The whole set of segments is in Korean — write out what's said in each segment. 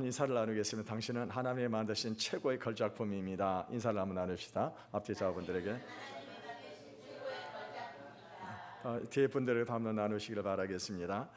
인사를 나누겠습니다. 당신은 하나님이 만드신 최고의 걸작품입니다. 인사를 한번 나눕시다. 앞뒤 자분들에게 뒤에 분들에게 한번 나누시기를 바라겠습니다.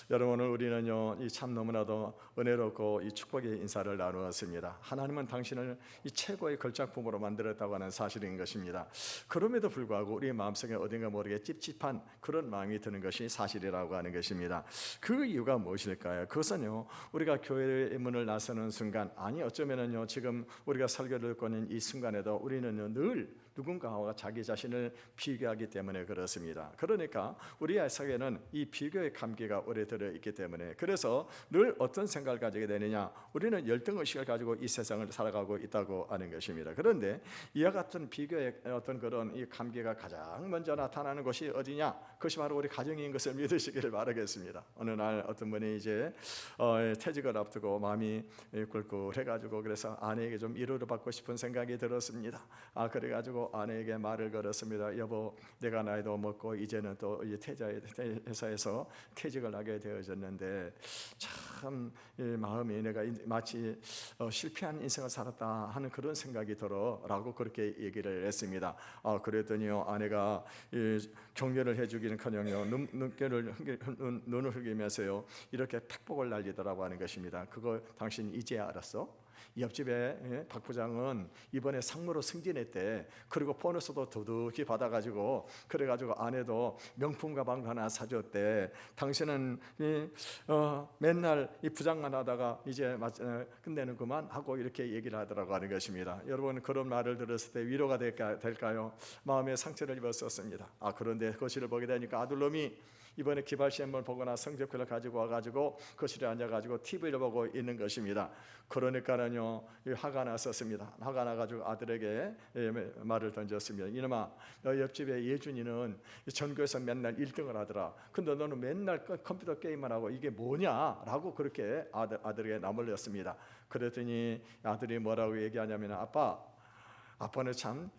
여러분, 오늘 우리는요, 이 참 너무나도 은혜롭고 이 축복의 인사를 나누었습니다. 하나님은 당신을 이 최고의 걸작품으로 만들었다고 하는 사실인 것입니다. 그럼에도 불구하고 우리 마음속에 어딘가 모르게 찝찝한 그런 마음이 드는 것이 사실이라고 하는 것입니다. 그 이유가 무엇일까요? 그것은요, 우리가 교회의 문을 나서는 순간, 아니 어쩌면은요, 지금 우리가 설교를 듣고 있는 이 순간에도 우리는요, 늘 누군가와 자기 자신을 비교하기 때문에 그렇습니다. 그러니까 우리의 속에는 이 비교의 감기가 오래 들어 있기 때문에, 그래서 늘 어떤 생각을 가지게 되느냐, 우리는 열등의식을 가지고 이 세상을 살아가고 있다고 하는 것입니다. 그런데 이와 같은 비교의 어떤 그런 이 감기가 가장 먼저 나타나는 것이 어디냐? 그것이 바로 우리 가정인 것을 믿으시기를 바라겠습니다. 어느 날 어떤 분이 이제 퇴직을 앞두고 마음이 꿀꿀해가지고, 그래서 아내에게 좀 위로를 받고 싶은 생각이 들었습니다. 그래가지고 아내에게 말을 걸었습니다. 여보, 내가 나이도 먹고 이제는 또 회사에서 퇴직을 하게 되어졌는데 참 마음이 내가 마치 실패한 인생을 살았다 하는 그런 생각이 들어라고 그렇게 얘기를 했습니다. 그랬더니요, 아내가 격려를 해주기는커녕요, 눈을 흘리면서요, 이렇게 팩복을 날리더라고 하는 것입니다. 그거 당신 이제 알았어? 옆집에 박 부장은 이번에 상무로 승진했대. 그리고 보너스도 두둑히 받아가지고, 그래가지고 아내도 명품 가방 하나 사줬대. 당신은 맨날 이 부장만 하다가 이제 끝내는구만 하고 이렇게 얘기를 하더라고 하는 것입니다. 여러분, 그런 말을 들었을 때 위로가 될까요? 마음에 상처를 입었었습니다. 그런데 거실을 보게 되니까 아들놈이 이번에 기말 시험을 보거나 성적표를 가지고 와가지고 거실에 앉아가지고 TV를 보고 있는 것입니다. 그러니까는요, 화가 났었습니다. 화가 나가지고 아들에게 말을 던졌습니다. 이놈아, 너 옆집에 예준이는 전교에서 맨날 1등을 하더라. 근데 너는 맨날 컴퓨터 게임만 하고 이게 뭐냐? 라고 그렇게 아들에게 나몰렸습니다. 그랬더니 아들이 뭐라고 얘기하냐면, 아빠는 참,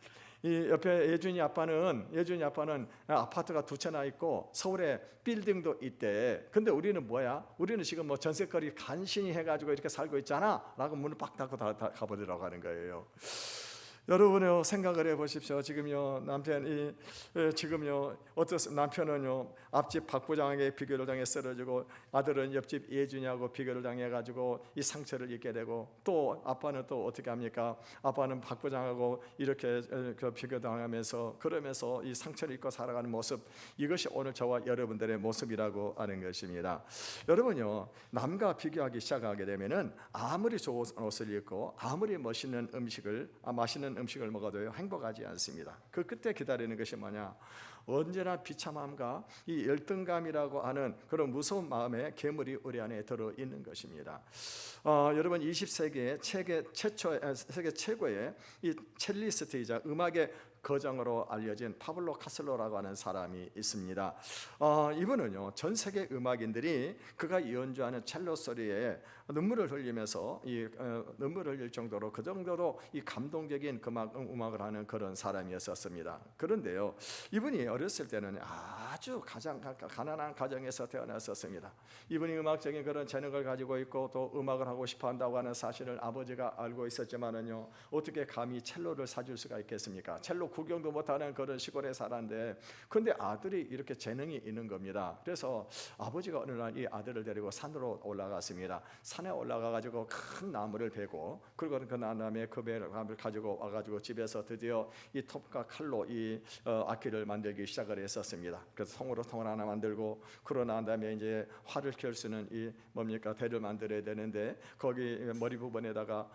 이 옆에 예준이 아빠는 아파트가 2채나 있고 서울에 빌딩도 있대. 근데 우리는 뭐야? 우리는 지금 뭐 전세거리 간신히 해가지고 이렇게 살고 있잖아 라고 문을 빡 닫고 가버리라고 하는 거예요. 여러분요, 생각을 해보십시오. 지금요, 남편은요, 앞집 박 부장에게 비교를 당해 쓰러지고, 아들은 옆집 예준이하고 비교를 당해가지고 이 상처를 입게 되고, 또 아빠는 또 어떻게 합니까? 아빠는 박 부장하고 이렇게 비교당하면서, 그러면서 이 상처를 입고 살아가는 모습, 이것이 오늘 저와 여러분들의 모습이라고 하는 것입니다. 여러분요, 남과 비교하기 시작하게 되면은 아무리 좋은 옷을 입고 아무리 맛있는 음식을 먹어도요, 행복하지 않습니다. 그 끝에 기다리는 것이 뭐냐? 언제나 비참함과 이 열등감이라고 하는 그런 무서운 마음의 괴물이 우리 안에 들어있는 것입니다. 여러분, 20세기에 세계 최고의 이 첼리스트이자 음악의 거장으로 알려진 파블로 카슬로라고 하는 사람이 있습니다. 이분은요, 전 세계 음악인들이 그가 연주하는 첼로 소리에 눈물을 흘리면서 눈물을 흘릴 정도로, 그 정도로 이 감동적인 음악을 하는 그런 사람이었었습니다. 그런데요, 이분이 어렸을 때는 아주 가난한 가정에서 태어났었습니다. 이분이 음악적인 그런 재능을 가지고 있고 또 음악을 하고 싶어 한다고 하는 사실을 아버지가 알고 있었지만은요, 어떻게 감히 첼로를 사줄 수가 있겠습니까? 첼로 구경도 못하는 그런 시골에 살았는데, 근데 아들이 이렇게 재능이 있는 겁니다. 그래서 아버지가 어느 날 이 아들을 데리고 산으로 올라갔습니다. 산에 올라가가지고 큰 나무를 베고, 그리고 그 나무에 그 배를 가지고 와가지고 집에서 드디어 이 톱과 칼로 이 악기를 만들기 시작을 했었습니다. 그래서 통으로 통을 하나 만들고, 그러고 난 다음에 이제 활을 켤 수는 대를 만들어야 되는데, 거기 머리 부분에다가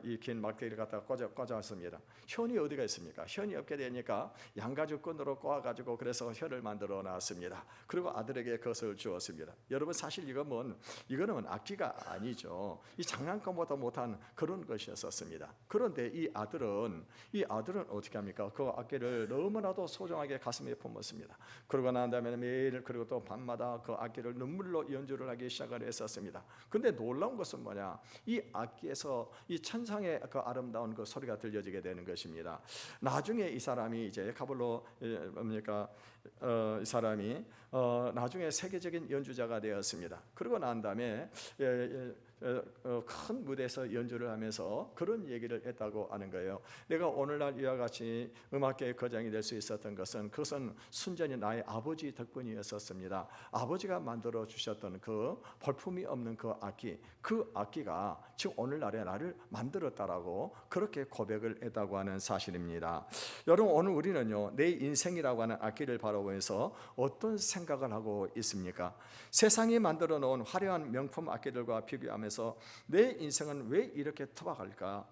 이 긴 막대기를 갖다가 꽂았습니다. 현이 어디가 있습니까? 현이 없게 되니까 양가죽끈으로 꼬아가지고 그래서 혀를 만들어 놨습니다. 그리고 아들에게 그것을 주었습니다. 여러분, 사실 이거는 악기가 아니죠. 이 장난감보다 못한 그런 것이었습니다. 그런데 이 아들은 어떻게 합니까? 그 악기를 너무나도 소중하게 가슴에 품었습니다. 그러고 난 다음에 매일, 그리고 또 밤마다 그 악기를 눈물로 연주를 하기 시작을 했었습니다. 근데 놀라운 것은 뭐냐? 이 악기에서 이 천상의 그 아름다운 그 소리가 들려지게 되는 것입니다. 나중에 이 사람이 이제 카블로 이 사람이 나중에 세계적인 연주자가 되었습니다. 그러고 난 다음에 큰 무대에서 연주를 하면서 그런 얘기를 했다고 하는 거예요. 내가 오늘날 이와 같이 음악계의 거장이 될 수 있었던 것은 그것은 순전히 나의 아버지 덕분이었었습니다. 아버지가 만들어 주셨던 그 볼품이 없는 그 악기가 지금 오늘날에 나를 만들었다라고 그렇게 고백을 했다고 하는 사실입니다. 여러분, 오늘 우리는요, 내 인생이라고 하는 악기를 바라보면서 어떤 생각을 하고 있습니까? 세상이 만들어 놓은 화려한 명품 악기들과 비교하면서 내 인생은 왜 이렇게 투박할까?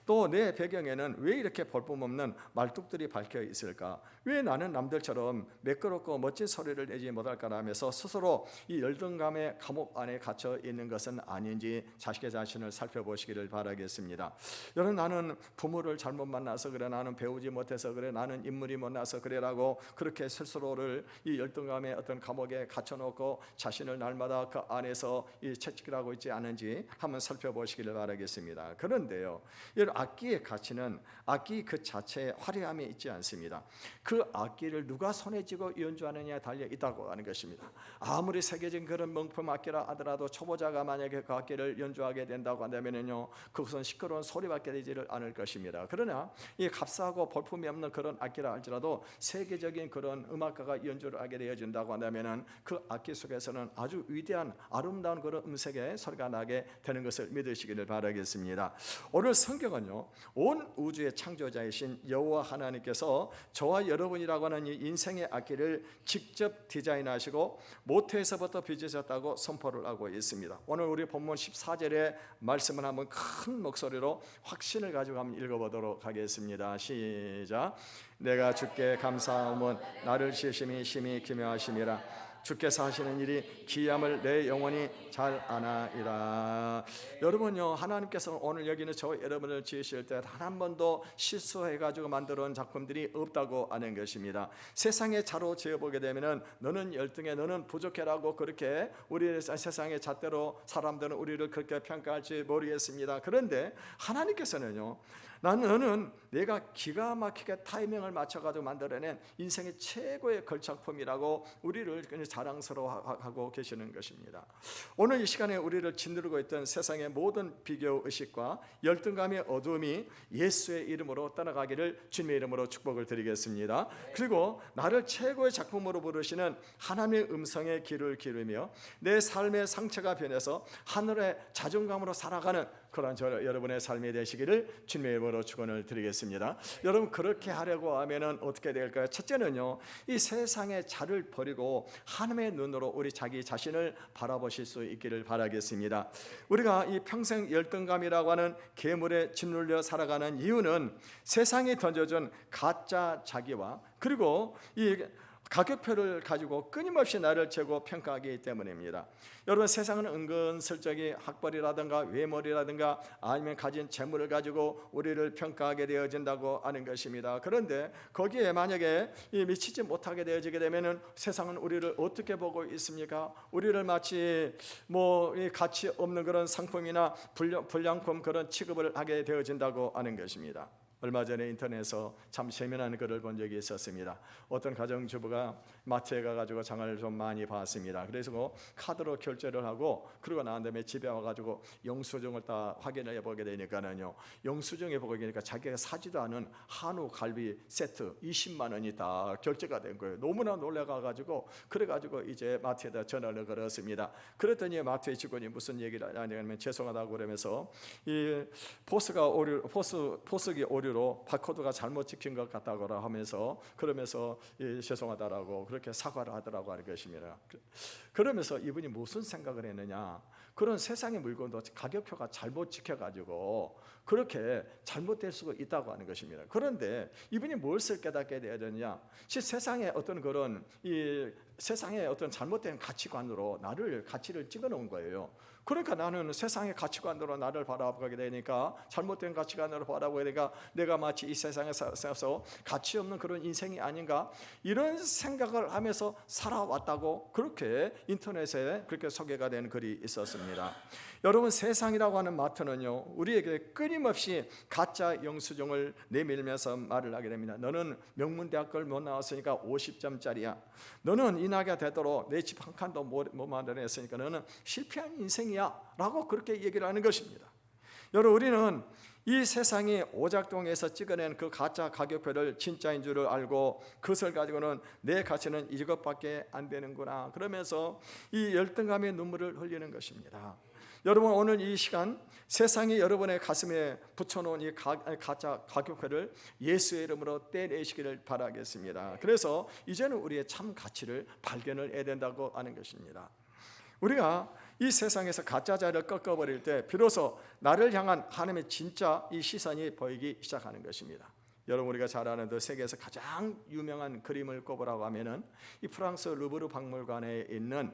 또 내 배경에는 왜 이렇게 볼품없는 말뚝들이 박혀 있을까? 왜 나는 남들처럼 매끄럽고 멋진 소리를 내지 못할까 하면서 스스로 이 열등감의 감옥 안에 갇혀 있는 것은 아닌지 자식의 자신을 살펴보시기를 바라겠습니다. 여러분, 나는 부모를 잘못 만나서 그래, 나는 배우지 못해서 그래, 나는 인물이 못나서 그래라고 그렇게 스스로를 이 열등감의 어떤 감옥에 갇혀놓고 자신을 날마다 그 안에서 이 채찍을 하고 있지 않은지 한번 살펴보시기를 바라겠습니다. 그런데요, 이 악기의 가치는 악기 그 자체의 화려함이 있지 않습니다. 그 악기를 누가 손에 쥐고 연주하느냐에 달려 있다고 하는 것입니다. 아무리 세계적인 그런 명품 악기라 하더라도 초보자가 만약에 그 악기를 연주하게 된다고 한다면요, 그것은 시끄러운 소리밖에 되지를 않을 것입니다. 그러나 이 값싸고 볼품이 없는 그런 악기라 할지라도 세계적인 그런 음악가가 연주를 하게 되어진다고 한다면은 그 악기 속에서는 아주 위대한 아름다운 그런 음색의 소리가 나게 되는 것을 믿으시기를 바라겠습니다. 오늘 성경은요, 온 우주의 창조자이신 여호와 하나님께서 저와 여러분이라고 하는 이 인생의 악기를 직접 디자인하시고 모태에서부터 빚으셨다고 선포를 하고 있습니다. 오늘 우리 본문 14절의 말씀을 한번 큰 목소리로 확신을 가지고 한번 읽어보도록 하겠습니다. 시작. 내가 주께 감사함은 나를 지으심이 심히 기묘하심이라. 주께서 하시는 일이 기이함을 내 영혼이 잘 아나이다. 여러분요, 하나님께서는 오늘 여기는 저 여러분을 지으실 때 단 한 번도 실수해가지고 만들어 온 작품들이 없다고 하는 것입니다. 세상의 자로 지어보게 되면은 너는 열등해, 너는 부족해라고 그렇게 우리 세상의 잣대로 사람들은 우리를 그렇게 평가할지 모르겠습니다. 그런데 하나님께서는요, 너는 내가 기가 막히게 타이밍을 맞춰가지고 만들어낸 인생의 최고의 걸작품이라고 우리를 자랑스러워하고 계시는 것입니다. 오늘 이 시간에 우리를 짓누르고 있던 세상의 모든 비교의식과 열등감의 어두움이 예수의 이름으로 떠나가기를 주님의 이름으로 축복을 드리겠습니다. 그리고 나를 최고의 작품으로 부르시는 하나님의 음성에 귀를 기울이며 내 삶의 상처가 변해서 하늘의 자존감으로 살아가는 그런 여러분의 삶이 되시기를 주님의 이름으로 축원을 드리겠습니다. 여러분, 그렇게 하려고 하면은 어떻게 될까요? 첫째는요, 이 세상의 자를 버리고 하나님의 눈으로 우리 자기 자신을 바라보실 수 있기를 바라겠습니다. 우리가 이 평생 열등감이라고 하는 괴물에 짓눌려 살아가는 이유는 세상이 던져준 가짜 자기와 그리고 이 가격표를 가지고 끊임없이 나를 재고 평가하기 때문입니다. 여러분, 세상은 은근슬쩍이 학벌이라든가 외모라든가 아니면 가진 재물을 가지고 우리를 평가하게 되어진다고 하는 것입니다. 그런데 거기에 만약에 미치지 못하게 되어지게 되면은 세상은 우리를 어떻게 보고 있습니까? 우리를 마치 가치 없는 그런 상품이나 불량품 그런 취급을 하게 되어진다고 하는 것입니다. 얼마 전에 인터넷에서 참 재미난 글을 본 적이 있었습니다. 어떤 가정주부가 마트에 가가지고 장을 좀 많이 봤습니다. 그래서 카드로 결제를 하고 그러고 난 다음에 집에 와가지고 영수증을 다 확인을 해보게 되니까는요, 영수증에 보게 되니까 자기가 사지도 않은 한우 갈비 세트 20만 원이 다 결제가 된 거예요. 너무나 놀라가지고 그래가지고 이제 마트에다 전화를 걸었습니다. 그랬더니 마트의 직원이 무슨 얘기를 하냐면 죄송하다고 그러면서 이 포스기 오류 로 바코드가 잘못 찍힌 것 같다고 하면서 그러면서 죄송하다라고 그렇게 사과를 하더라고 하는 것입니다. 그러면서 이분이 무슨 생각을 했느냐, 그런 세상의 물건도 가격표가 잘못 찍혀가지고 그렇게 잘못될 수가 있다고 하는 것입니다. 그런데 이분이 무엇을 깨닫게 되어야 되느냐, 세상의 어떤 그런 세상의 어떤 잘못된 가치관으로 나를 가치를 찍어놓은 거예요. 그러니까 나는 세상의 가치관으로 나를 바라보게 되니까, 잘못된 가치관으로 바라보게 되니까 내가 마치 이 세상에 살아서 가치 없는 그런 인생이 아닌가, 이런 생각을 하면서 살아왔다고 그렇게 인터넷에 그렇게 소개가 된 글이 있었습니다. 여러분, 세상이라고 하는 마트는요, 우리에게 끊임없이 가짜 영수증을 내밀면서 말을 하게 됩니다. 너는 명문대학교를 못 나왔으니까 50점짜리야. 너는 이 나이가 되도록 내 집 한 칸도 못 만들어냈으니까 너는 실패한 인생이야 아니야 라고 그렇게 얘기를 하는 것입니다. 여러분, 우리는 이 세상이 오작동에서 찍어낸 그 가짜 가격표를 진짜인 줄을 알고 그것을 가지고는 내 가치는 이것밖에 안 되는구나 그러면서 이 열등감의 눈물을 흘리는 것입니다. 여러분, 오늘 이 시간 세상이 여러분의 가슴에 붙여놓은 이 가짜 가격표를 예수의 이름으로 떼내시기를 바라겠습니다. 그래서 이제는 우리의 참 가치를 발견을 해야 된다고 하는 것입니다. 우리가 이 세상에서 가짜자를 꺾어버릴 때 비로소 나를 향한 하나님의 진짜 이 시선이 보이기 시작하는 것입니다. 여러분, 우리가 잘 아는 세계에서 가장 유명한 그림을 꼽으라고 하면은 이 프랑스 루브르 박물관에 있는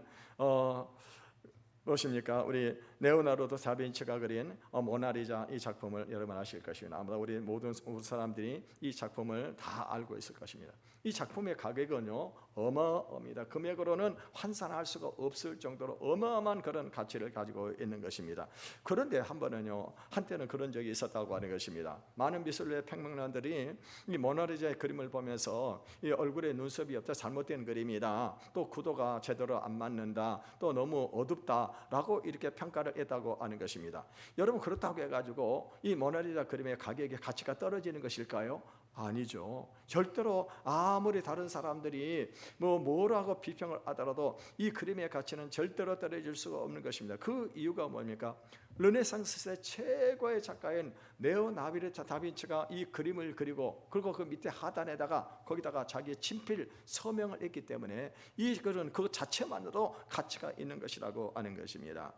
무엇입니까? 우리 레오나르도 다빈치가 그린 모나리자 이 작품을 여러분 아실 것입니다. 아마 우리 모든 사람들이 이 작품을 다 알고 있을 것입니다. 이 작품의 가격은요 어마어마합니다. 금액으로는 환산할 수가 없을 정도로 어마어마한 그런 가치를 가지고 있는 것입니다. 그런데 한때는 그런 적이 있었다고 하는 것입니다. 많은 미술의 평론가들이 이 모나리자의 그림을 보면서 이 얼굴에 눈썹이 없다, 잘못된 그림이다, 또 구도가 제대로 안 맞는다, 또 너무 어둡다라고 이렇게 평가를 했다고 하는 것입니다. 여러분, 그렇다고 해가지고 이 모나리자 그림의 가격의 가치가 떨어지는 것일까요? 아니죠. 절대로 아무리 다른 사람들이 뭐라고 비평을 하더라도 이 그림의 가치는 절대로 떨어질 수가 없는 것입니다. 그 이유가 뭡니까? 르네상스 시대 최고의 작가인 레오나르도 다빈치가 이 그림을 그리고 그리고 그 밑에 하단에다가 거기다가 자기의 친필 서명을 했기 때문에 이 글은 그 자체만으로도 가치가 있는 것이라고 하는 것입니다.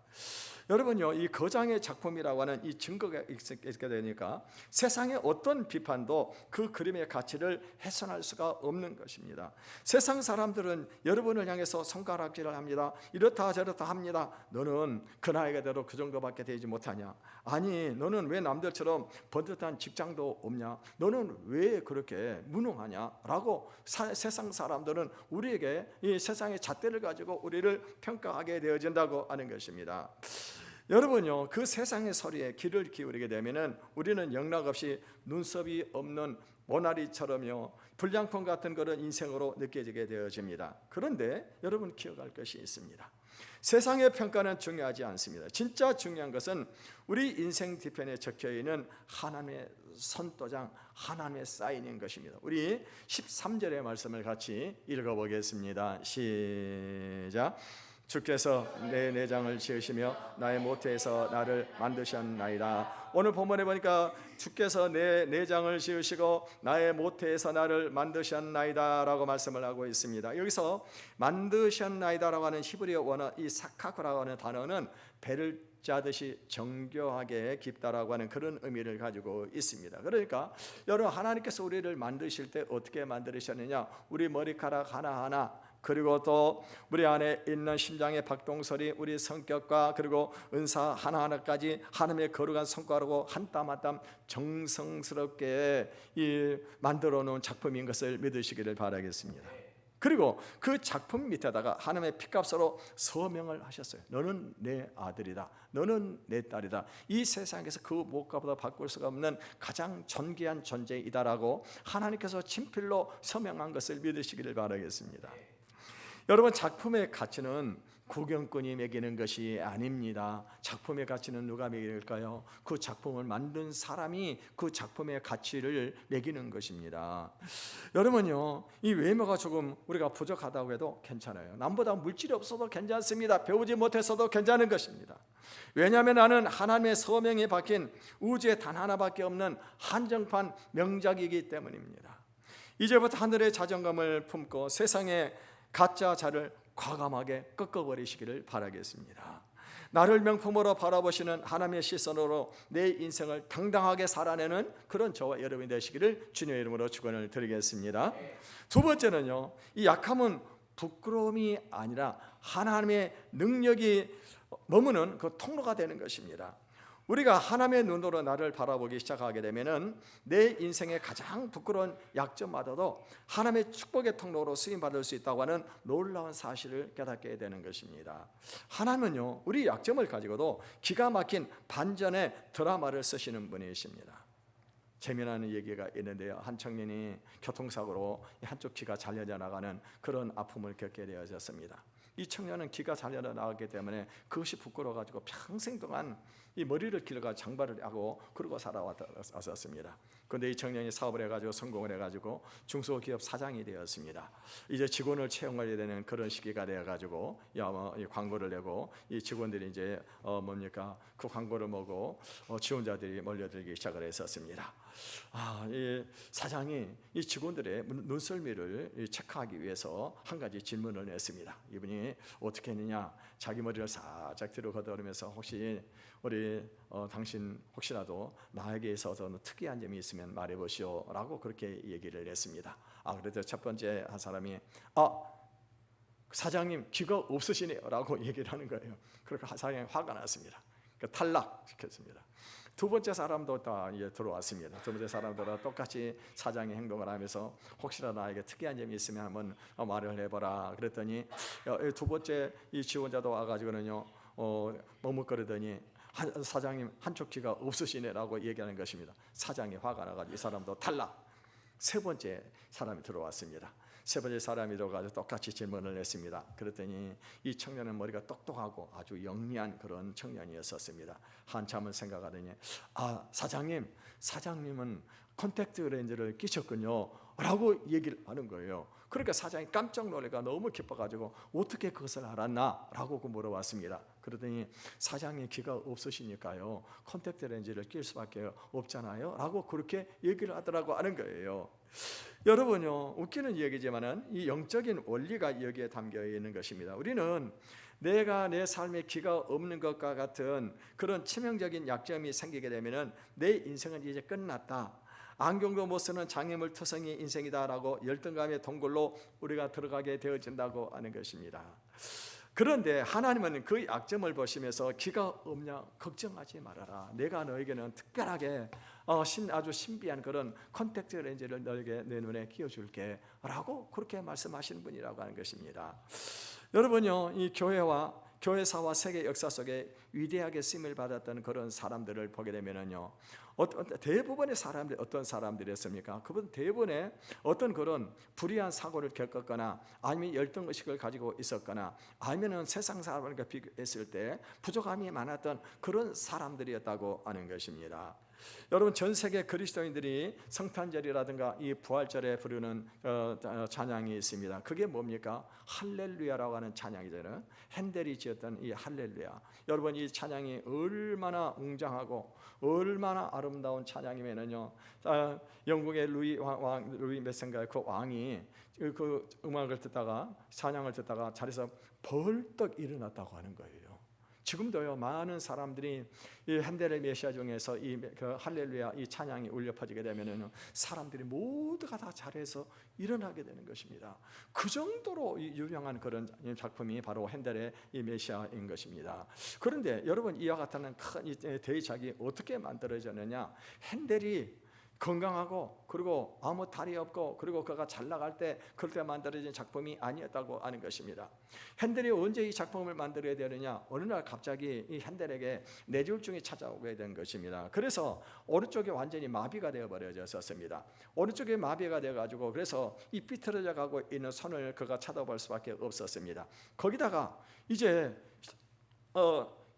여러분요, 이 거장의 작품이라고 하는 이 증거가 있게 되니까 세상의 어떤 비판도 그 그림의 가치를 훼손할 수가 없는 것입니다. 세상 사람들은 여러분을 향해서 손가락질을 합니다. 이렇다 저렇다 합니다. 너는 그 나이가 돼도 그 정도밖에 되지 못하냐? 아니, 너는 왜 남들처럼 번듯한 직장도 없냐? 너는 왜 그렇게 무능하냐? 라고 세상 사람들은 우리에게 이 세상의 잣대를 가지고 우리를 평가하게 되어진다고 하는 것입니다. 여러분요, 그 세상의 소리에 귀를 기울이게 되면은 우리는 영락없이 눈썹이 없는 모나리처럼요 불량품 같은 그런 인생으로 느껴지게 되어집니다. 그런데 여러분, 기억할 것이 있습니다. 세상의 평가는 중요하지 않습니다. 진짜 중요한 것은 우리 인생 뒤편에 적혀있는 하나님의 선도장, 하나님의 사인인 것입니다. 우리 13절의 말씀을 같이 읽어보겠습니다. 시작. 주께서 내 내장을 지으시며 나의 모태에서 나를 만드셨나이다. 오늘 본문에 보니까 주께서 내 내장을 지으시고 나의 모태에서 나를 만드셨나이다 라고 말씀을 하고 있습니다. 여기서 만드셨나이다라고 하는 히브리어 원어 이 사카쿠라고 하는 단어는 배를 짜듯이 정교하게 깊다라고 하는 그런 의미를 가지고 있습니다. 그러니까 여러분, 하나님께서 우리를 만드실 때 어떻게 만드셨느냐? 우리 머리카락 하나하나, 그리고 또 우리 안에 있는 심장의 박동소리, 우리 성격과 그리고 은사 하나하나까지 하나님의 거룩한 성과로 한 땀 한 땀 정성스럽게 만들어 놓은 작품인 것을 믿으시기를 바라겠습니다. 그리고 그 작품 밑에다가 하나님의 피값으로 서명을 하셨어요. 너는 내 아들이다, 너는 내 딸이다, 이 세상에서 그 무엇보다 바꿀 수가 없는 가장 존귀한 존재이다라고 하나님께서 친필로 서명한 것을 믿으시기를 바라겠습니다. 여러분, 작품의 가치는 구경꾼이 매기는 것이 아닙니다. 작품의 가치는 누가 매길까요? 그 작품을 만든 사람이 그 작품의 가치를 매기는 것입니다. 여러분요, 이 외모가 조금 우리가 부족하다고 해도 괜찮아요. 남보다 물질이 없어도 괜찮습니다. 배우지 못했어도 괜찮은 것입니다. 왜냐하면 나는 하나님의 서명에 박힌 우주에 단 하나밖에 없는 한정판 명작이기 때문입니다. 이제부터 하늘의 자존감을 품고 세상의 가짜 자를 과감하게 꺾어버리시기를 바라겠습니다. 나를 명품으로 바라보시는 하나님의 시선으로 내 인생을 당당하게 살아내는 그런 저와 여러분이 되시기를 주님의 이름으로 축원을 드리겠습니다. 두 번째는요, 이 약함은 부끄러움이 아니라 하나님의 능력이 머무는 그 통로가 되는 것입니다. 우리가 하나님의 눈으로 나를 바라보기 시작하게 되면은 내 인생의 가장 부끄러운 약점마저도 하나님의 축복의 통로로 쓰임받을 수 있다고 하는 놀라운 사실을 깨닫게 되는 것입니다. 하나님은요, 우리 약점을 가지고도 기가 막힌 반전의 드라마를 쓰시는 분이십니다. 재미나는 얘기가 있는데요, 한 청년이 교통사고로 한쪽 귀가 잘려져 나가는 그런 아픔을 겪게 되어졌습니다. 이 청년은 기가 잘 나왔기 때문에 그것이 부끄러워가지고 평생 동안 이 머리를 길러가 장발을 하고 그러고 살아왔었습니다. 그런데 이 청년이 사업을 해가지고 성공을 해가지고 중소기업 사장이 되었습니다. 이제 직원을 채용해야 되는 그런 시기가 되어가지고 이 광고를 내고 이 직원들이 이제 그 광고를 보고 지원자들이 몰려들기 시작을 했었습니다. 이 사장이 이 직원들의 눈썰미를 체크하기 위해서 한 가지 질문을 냈습니다. 이분이 어떻게 했느냐? 자기 머리를 살짝 뒤로 걷어오면서 혹시 당신 혹시라도 나에게 있어서 특이한 점이 있으면 말해보시오라고 그렇게 얘기를 했습니다. 그래서 첫 번째 한 사람이 사장님 귀가 없으시네요라고 얘기를 하는 거예요. 그러니까 사장이 화가 났습니다. 탈락시켰습니다. 두 번째 사람도 다 들어왔습니다. 두 번째 사람도 똑같이 사장의 행동을 하면서 혹시라도 나에게 특이한 점이 있으면 한번 말을 해보라 그랬더니 두 번째 이 지원자도 와가지고는요 머뭇거리더니 사장님 한쪽 귀가 없으시네라고 얘기하는 것입니다. 사장이 화가 나가지고 이 사람도 탈락. 세 번째 사람이 들어왔습니다. 세 번째 사람이 들어가서 똑같이 질문을 했습니다. 그랬더니 이 청년은 머리가 똑똑하고 아주 영리한 그런 청년이었습니다. 한참을 생각하더니 사장님은 콘택트 렌즈를 끼셨군요 라고 얘기를 하는 거예요. 그러니까 사장이 깜짝 놀래가 너무 기뻐가지고 어떻게 그것을 알았나? 라고 물어봤습니다. 그러더니 사장님 귀가 없으시니까요 콘택트 렌즈를 낄 수밖에 없잖아요 라고 그렇게 얘기를 하더라고 하는 거예요. 여러분요, 웃기는 얘기지만은 이 영적인 원리가 여기에 담겨 있는 것입니다. 우리는 내가 내 삶에 귀가 없는 것과 같은 그런 치명적인 약점이 생기게 되면은 내 인생은 이제 끝났다, 안경도 못 쓰는 장애물 투성이 인생이다라고 열등감의 동굴로 우리가 들어가게 되어진다고 하는 것입니다. 그런데 하나님은 그 약점을 보시면서 귀가 없냐 걱정하지 말아라. 내가 너에게는 특별하게 아주 신비한 그런 콘택트 렌즈를 너에게 내 눈에 끼워줄게 라고 그렇게 말씀하시는 분이라고 하는 것입니다. 여러분요, 이 교회사와 세계 역사 속에 위대하게 쓰임을 받았던 그런 사람들을 보게 되면은요, 대부분의 사람들이 어떤 사람들이었습니까? 그분 대부분의 어떤 그런 불의한 사고를 겪었거나 아니면 열등의식을 가지고 있었거나 아니면 세상 사람과 비교했을 때 부족함이 많았던 그런 사람들이었다고 하는 것입니다. 여러분, 전 세계 그리스도인들이 성탄절이라든가 이 부활절에 부르는 찬양이 있습니다. 그게 뭡니까? 할렐루야라고 하는 찬양이잖아요. 핸델이 지었던 이 할렐루야. 여러분, 이 찬양이 얼마나 웅장하고 얼마나 아름다운 찬양이면은요, 영국의 루이 몇 세인가요? 그 왕이 그 음악을 듣다가 찬양을 듣다가 자리에서 벌떡 일어났다고 하는 거예요. 지금도요, 많은 사람들이 이 핸델의 메시아 중에서 그 할렐루야 이 찬양이 울려 퍼지게 되면은 사람들이 모두가 다 자리에서 일어나게 되는 것입니다. 그 정도로 유명한 그런 작품이 바로 핸델의 이 메시아인 것입니다. 그런데 여러분, 이와 같은 큰 대작이 어떻게 만들어졌느냐? 핸델이 건강하고 그리고 아무 탈이 없고 그리고 그가 잘 나갈 때 그럴 때 만들어진 작품이 아니었다고 하는 것입니다. 핸델이 언제 이 작품을 만들어야 되느냐? 어느 날 갑자기 이 핸델에게 뇌졸중이 찾아오게 된 것입니다. 그래서 오른쪽이 완전히 마비가 되어 버려졌었습니다. 오른쪽에 마비가 되어 가지고 그래서 이 삐뚤어져 가고 있는 손을 그가 쳐다볼 수밖에 없었습니다. 거기다가 이제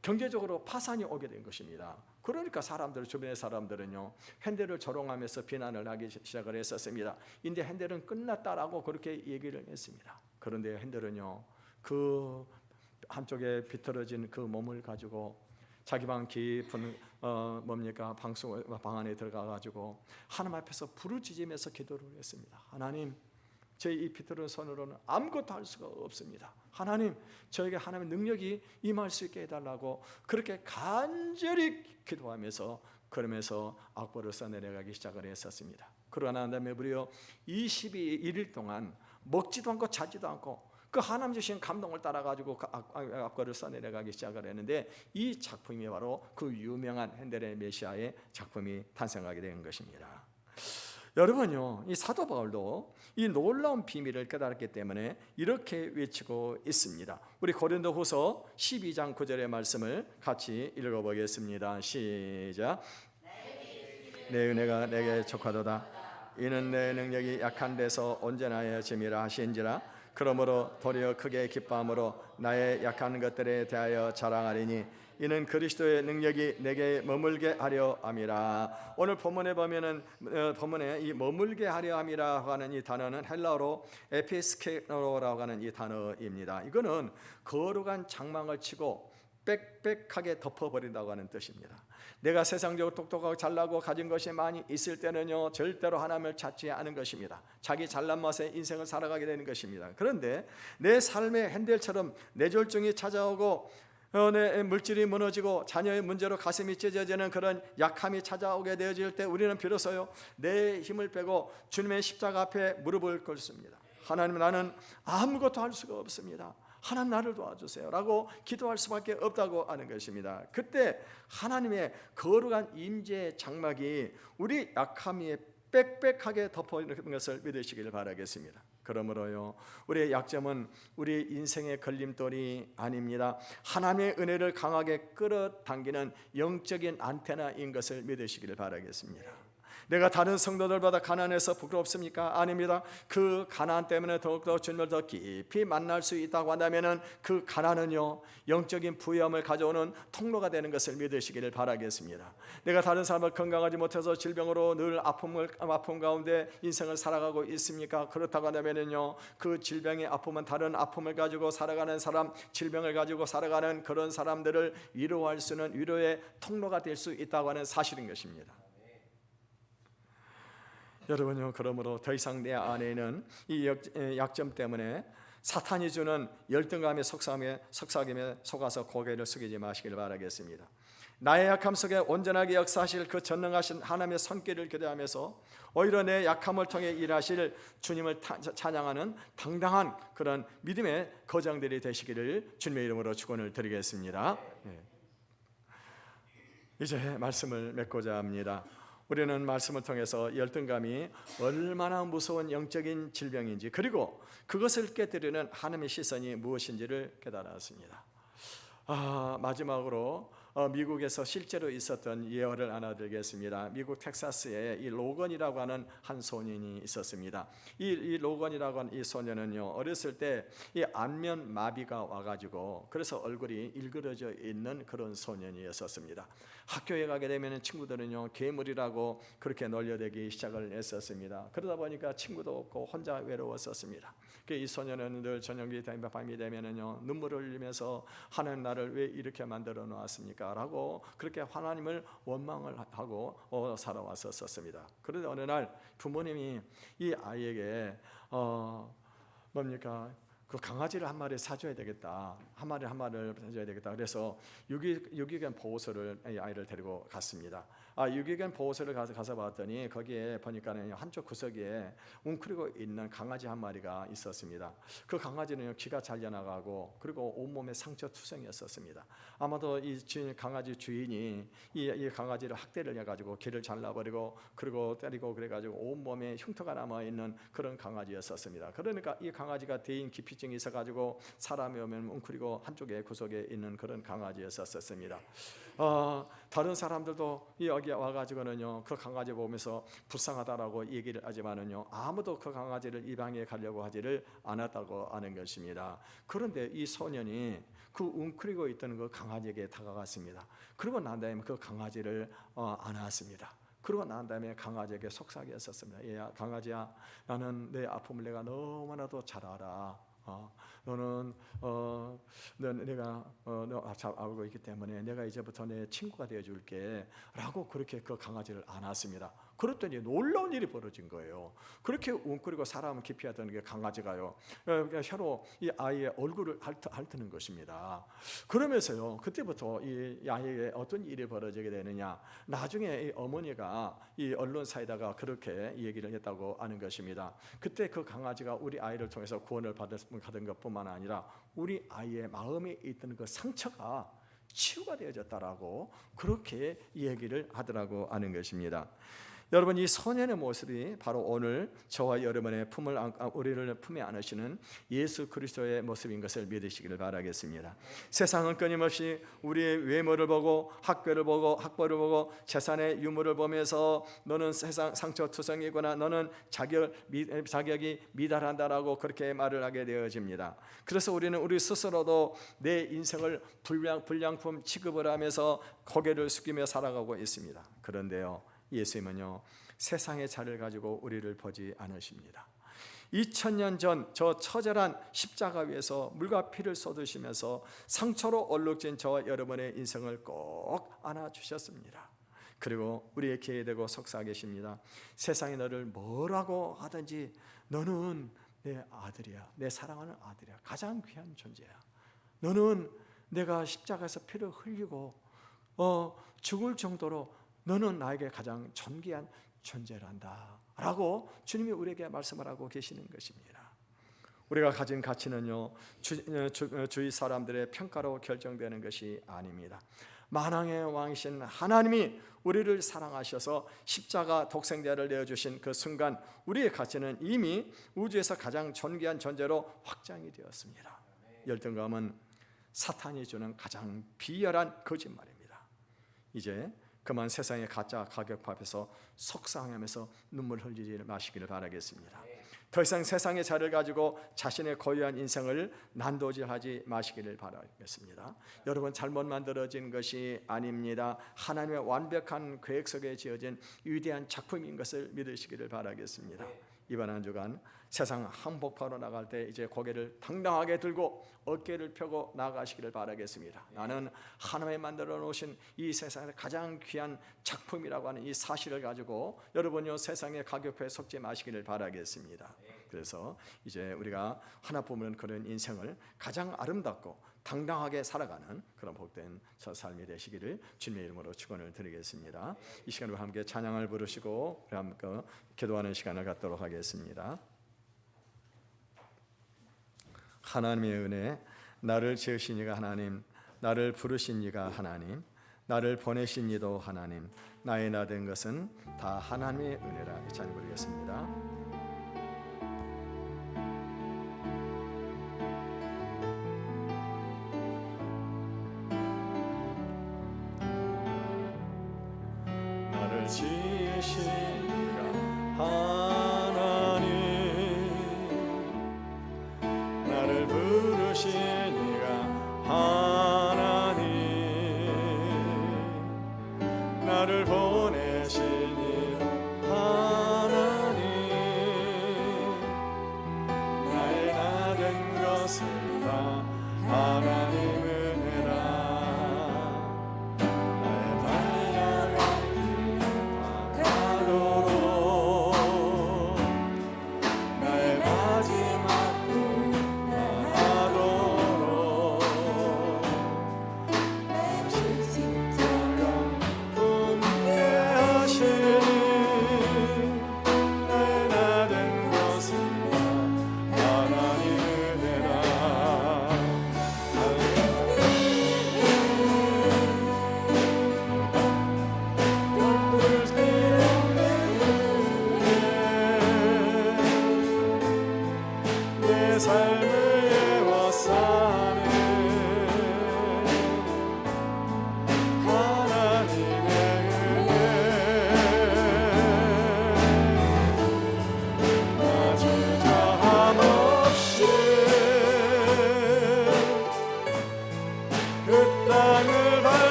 경제적으로 파산이 오게 된 것입니다. 그러니까 주변의 사람들은요, 핸델을 조롱하면서 비난을 하기 시작을 했었습니다. 근데 핸델은 끝났다라고 그렇게 얘기를 했습니다. 그런데 핸델은요, 그 한쪽에 비틀어진 그 몸을 가지고 자기 방 깊은 방 안에 들어가 가지고 하나님 앞에서 부르짖으면서 기도를 했습니다. 하나님, 제 이 비틀은 손으로는 아무것도 할 수가 없습니다. 하나님, 저에게 하나님의 능력이 임할 수 있게 해달라고 그렇게 간절히 기도하면서 그러면서 악보를 써내려가기 시작을 했었습니다. 그러고 난 다음에 무려 22일 동안 먹지도 않고 자지도 않고 그 하나님 주신 감동을 따라가지고 그 악보를 써내려가기 시작을 했는데, 이 작품이 바로 그 유명한 핸델의 메시아의 작품이 탄생하게 된 것입니다. 여러분요, 이 사도 바울도 이 놀라운 비밀을 깨달았기 때문에 이렇게 외치고 있습니다. 우리 고린도후서 12장 9절의 말씀을 같이 읽어보겠습니다. 시작. 내 은혜가 내게 족하도다. 이는 내 능력이 약한 데서 온전하여짐이라 하신지라. 그러므로 도리어 크게 기뻐함으로 나의 약한 것들에 대하여 자랑하리니 이는 그리스도의 능력이 내게 머물게 하려 함이라. 오늘 본문에 보면은 본문에 이 머물게 하려 함이라고 하는 이 단어는 헬라어로 에피스케노라고 하는 이 단어입니다. 이거는 거룩한 장막을 치고 빽빽하게 덮어버린다고 하는 뜻입니다. 내가 세상적으로 똑똑하고 잘나고 가진 것이 많이 있을 때는요, 절대로 하나님을 찾지 않은 것입니다. 자기 잘난 맛에 인생을 살아가게 되는 것입니다. 그런데 내 삶의 핸들처럼 뇌졸중이 찾아오고 내 물질이 무너지고 자녀의 문제로 가슴이 찢어지는 그런 약함이 찾아오게 되어질 때 우리는 비로소요, 내 힘을 빼고 주님의 십자가 앞에 무릎을 꿇습니다. 하나님, 나는 아무것도 할 수가 없습니다. 하나님, 나를 도와주세요 라고 기도할 수밖에 없다고 하는 것입니다. 그때 하나님의 거룩한 임재의 장막이 우리 약함에 빽빽하게 덮어있는 것을 믿으시기를 바라겠습니다. 그러므로요, 우리의 약점은 우리 인생의 걸림돌이 아닙니다. 하나님의 은혜를 강하게 끌어당기는 영적인 안테나인 것을 믿으시기를 바라겠습니다. 내가 다른 성도들보다 가난해서 부끄럽습니까? 아닙니다. 그 가난 때문에 더욱더 주님을 더 깊이 만날 수 있다고 한다면 그 가난은요, 영적인 부여함을 가져오는 통로가 되는 것을 믿으시기를 바라겠습니다. 내가 다른 사람을 건강하지 못해서 질병으로 늘 아픔 가운데 인생을 살아가고 있습니까? 그렇다고 한다면요, 그 질병의 아픔은 다른 아픔을 가지고 살아가는 사람, 질병을 가지고 살아가는 그런 사람들을 위로할 수 있는 위로의 통로가 될 수 있다고 하는 사실인 것입니다. 여러분요, 그러므로 더 이상 내 안에는 이 약점 때문에 사탄이 주는 열등감에 속삭임에 속아서 고개를 숙이지 마시길 바라겠습니다. 나의 약함 속에 온전하게 역사하실 그 전능하신 하나님의 손길을 기대하면서 오히려 내 약함을 통해 일하실 주님을 찬양하는 당당한 그런 믿음의 거장들이 되시기를 주님의 이름으로 축원을 드리겠습니다. 이제 말씀을 맺고자 합니다. 우리는 말씀을 통해서 열등감이 얼마나 무서운 영적인 질병인지, 그리고 그것을 깨뜨리는 하나님의 시선이 무엇인지를 깨달았습니다. 마지막으로 미국에서 실제로 있었던 예화를 하나 들겠습니다. 미국 텍사스에 이 로건이라고 하는 한 소년이 있었습니다. 이 로건이라고 하는 이 소년은요, 어렸을 때 이 안면 마비가 와가지고 그래서 얼굴이 일그러져 있는 그런 소년이었습니다. 학교에 가게 되면 친구들은요, 괴물이라고 그렇게 놀려대기 시작을 했었습니다. 그러다 보니까 친구도 없고 혼자 외로웠었습니다. 이 소년은 늘 저녁이 되면 밤이 되면은요, 눈물을 흘리면서 하나님, 나를 왜 이렇게 만들어 놓았습니까? 라고 그렇게 하나님을 원망을 하고 살아왔었습니다. 그런데 어느 날 부모님이 이 아이에게 그 강아지를 한 마리 사줘야 되겠다. 한 마리를 사줘야 되겠다. 그래서 유기견 보호소를 이 아이를 데리고 갔습니다. 유기견 보호소를 가서 봤더니 거기에 보니까는 한쪽 구석에 웅크리고 있는 강아지 한 마리가 있었습니다. 그 강아지는 기가 잘려나가고 그리고 온몸에 상처 투성이었습니다. 아마도 이 강아지 주인이 이 강아지를 학대를 해가지고 기를 잘라버리고 그리고 때리고 그래가지고 온몸에 흉터가 남아있는 그런 강아지였습니다. 그러니까 이 강아지가 대인 기피증이 있어가지고 사람이 오면 웅크리고 한쪽에 구석에 있는 그런 강아지였었습니다. 다른 사람들도 여기 와가지고는요, 그 강아지 보면서 불쌍하다라고 얘기를 하지만은요, 아무도 그 강아지를 입양해 가려고 하지를 않았다고 하는 것입니다. 그런데 이 소년이 그 웅크리고 있던 그 강아지에게 다가갔습니다. 그러고 난 다음에 그 강아지를 안았습니다. 그러고 난 다음에 강아지에게 속삭였었습니다. 얘야, 강아지야, 나는 내 아픔을 내가 너무나도 잘 알아. 너는 내가 너 잘 알고 있기 때문에 내가 이제부터 내 친구가 되어줄게 라고 그렇게 그 강아지를 안았습니다. 그랬더니 놀라운 일이 벌어진 거예요. 그렇게 웅크리고 사람을 기피하던 게 강아지가요, 혀로 이 아이의 얼굴을 핥는 것입니다. 그러면서요, 그때부터 이 아이에게 어떤 일이 벌어지게 되느냐, 나중에 이 어머니가 이 언론사에다가 그렇게 얘기를 했다고 하는 것입니다. 그때 그 강아지가 우리 아이를 통해서 구원을 받은 것뿐만 아니라 우리 아이의 마음에 있던 그 상처가 치유가 되어졌다라고 그렇게 얘기를 하더라고 하는 것입니다. 여러분, 이 소년의 모습이 바로 오늘 저와 여러분의 우리를 품에 안으시는 예수 그리스도의 모습인 것을 믿으시기를 바라겠습니다. 세상은 끊임없이 우리의 외모를 보고 학교를 보고 학벌을 보고 재산의 유무를 보면서 너는 세상 상처투성이구나, 너는 자격이 미달한다라고 그렇게 말을 하게 되어집니다. 그래서 우리는 우리 스스로도 내 인생을 불량품 취급을 하면서 고개를 숙이며 살아가고 있습니다. 그런데요, 예수님은요, 세상의 자를 가지고 우리를 보지 않으십니다. 2000년 전 저 처절한 십자가 위에서 물과 피를 쏟으시면서 상처로 얼룩진 저와 여러분의 인생을 꼭 안아주셨습니다. 그리고 우리의 기회 되고 속삭여 계십니다. 세상이 너를 뭐라고 하든지 너는 내 아들이야, 내 사랑하는 아들이야, 가장 귀한 존재야. 너는 내가 십자가에서 피를 흘리고 죽을 정도로 너는 나에게 가장 존귀한 존재란다 라고 주님이 우리에게 말씀을 하고 계시는 것입니다. 우리가 가진 가치는요, 주위 사람들의 평가로 결정되는 것이 아닙니다. 만왕의 왕이신 하나님이 우리를 사랑하셔서 십자가 독생자를 내어주신 그 순간 우리의 가치는 이미 우주에서 가장 존귀한 존재로 확장이 되었습니다. 열등감은 사탄이 주는 가장 비열한 거짓말입니다. 이제 그만 세상의 가짜 가격파 앞에서 속상하면서 눈물 흘리지 마시기를 바라겠습니다. 더 이상 세상의 자를 가지고 자신의 고유한 인생을 난도질하지 마시기를 바라겠습니다. 여러분, 잘못 만들어진 것이 아닙니다. 하나님의 완벽한 계획 속에 지어진 위대한 작품인 것을 믿으시기를 바라겠습니다. 이번 한 주간 세상 항복하러 나갈 때 이제 고개를 당당하게 들고 어깨를 펴고 나아가시기를 바라겠습니다. 나는 하나님이 만들어 놓으신 이 세상의 가장 귀한 작품이라고 하는 이 사실을 가지고 여러분요, 세상의 가격표에 속지 마시기를 바라겠습니다. 그래서 이제 우리가 하나뿐인 그런 인생을 가장 아름답고 당당하게 살아가는 그런 복된 저 삶이 되시기를 주님의 이름으로 축원을 드리겠습니다. 이 시간에 함께 찬양을 부르시고 함께 기도하는 시간을 갖도록 하겠습니다. 하나님의 은혜, 나를 지으신 이가 하나님, 나를 부르신 이가 하나님, 나를 보내신 이도 하나님, 나의 나 된 것은 다 하나님의 은혜라. 찬양 부르겠습니다. 나를 지으신 이가 하나님, 나를 부르신 이가 하나님, 나를 보내신 이가 하나님, 나의 나 된 것을 다 하나님 은혜라. 나의 달려갈 길 가도록 나의 마지막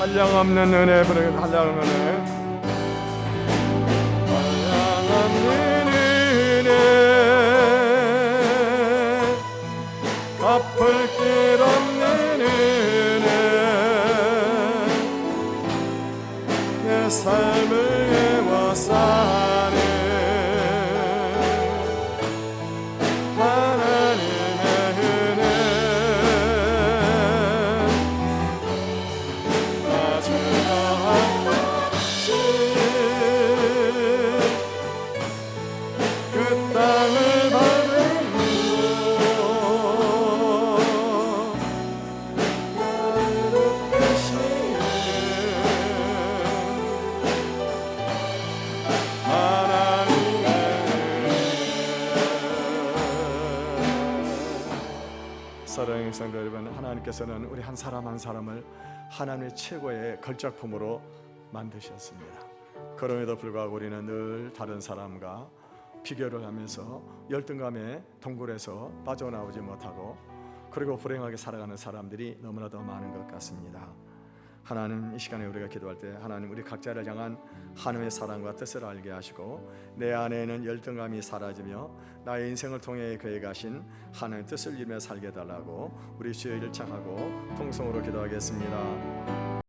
한량없는 은혜, 한량없는 은혜, 한량없는 은혜, 갚을 길 없는 은혜, 내 삶을 애워 사는 사랑하는 성도 여러분, 하나님께서는 우리 한 사람 한 사람을 하나님의 최고의 걸작품으로 만드셨습니다. 그럼에도 불구하고 우리는 늘 다른 사람과 비교를 하면서 열등감에 동굴에서 빠져나오지 못하고 그리고 불행하게 살아가는 사람들이 너무나도 많은 것 같습니다. 하나님, 이 시간에 우리가 기도할 때 하나님 우리 각자를 향한 하나님의 사랑과 뜻을 알게 하시고 내 안에는 열등감이 사라지며 나의 인생을 통해 계획하신 하나님의 뜻을 이루며 살게 해달라고 우리 주여 일창하고 통성으로 기도하겠습니다.